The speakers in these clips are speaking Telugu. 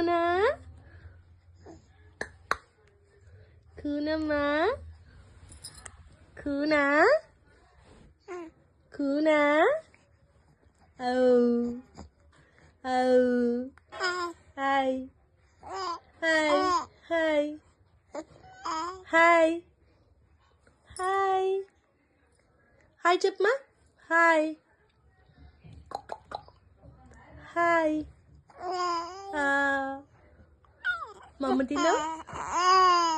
కూనా కూనమ్మా కూనా కూనా ఔ ఔ hi hi hi hi hi hi చెప్పమా హాయ్ హాయ్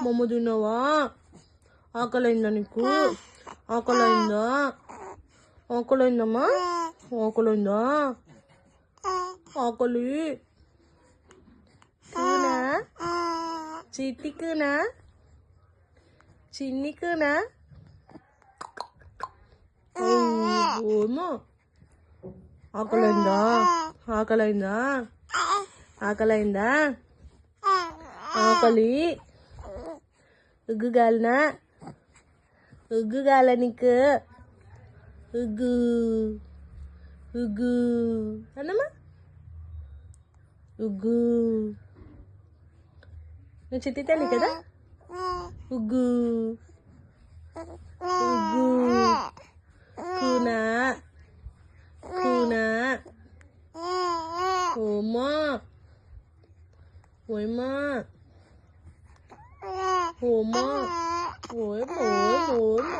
మమ్మ తిన్నావా ఆకలైందా నీకు ఆకలైందా ఆకలైందమ్మా ఆకలైందా ఆకలి కూనా చిట్టి కూనా చిన్ని కూనా ఓమో ఆకలైందా ఆకలైందా ఆకలైందా ఆకలి ఉగ్గు గాలినా ఉగ్గు గాల నీకు ఉగ్గు ఉగ్గు అన్నమ్మా ఉగ్గు నువ్వు చిట్టి తల్లి కదా ఉగ్గు ఉగ్గు కూనా కూనా ఓమా ఓయమా ఓమా ఓయమా ఓయమా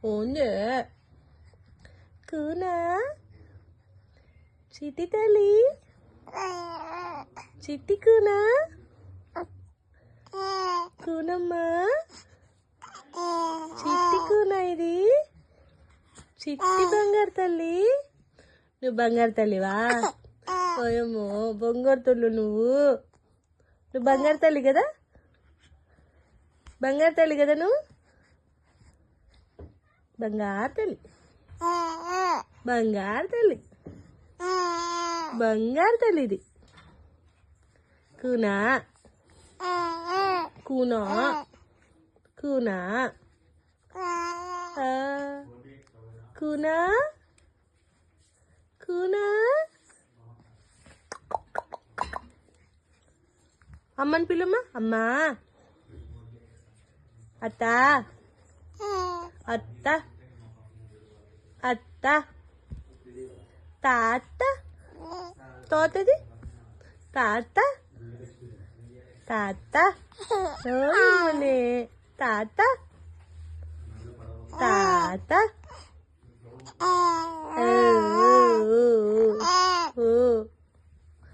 ఓందే కూనా చిట్టి తల్లి చిట్టి కూనా కూనమ్మా చిట్టి కూనా ఇది చిట్టి బంగారు తల్లి నువ్వు బంగారు తల్లివా ఓయమ్మో బంగారు తల్లి నువ్వు బంగారు తల్లి కదా బంగారు తల్లి కదా నువ్వు బంగారు తల్లి బంగారు తల్లి బంగారు తల్లి ఇది కూనా కూనా కూనా కూనా కూనా అమ్మని పిల్లమ్మా అమ్మా అత్త అత్త అత్త తాత తోతది తాత తాత ఓనే తాత తాత ఓ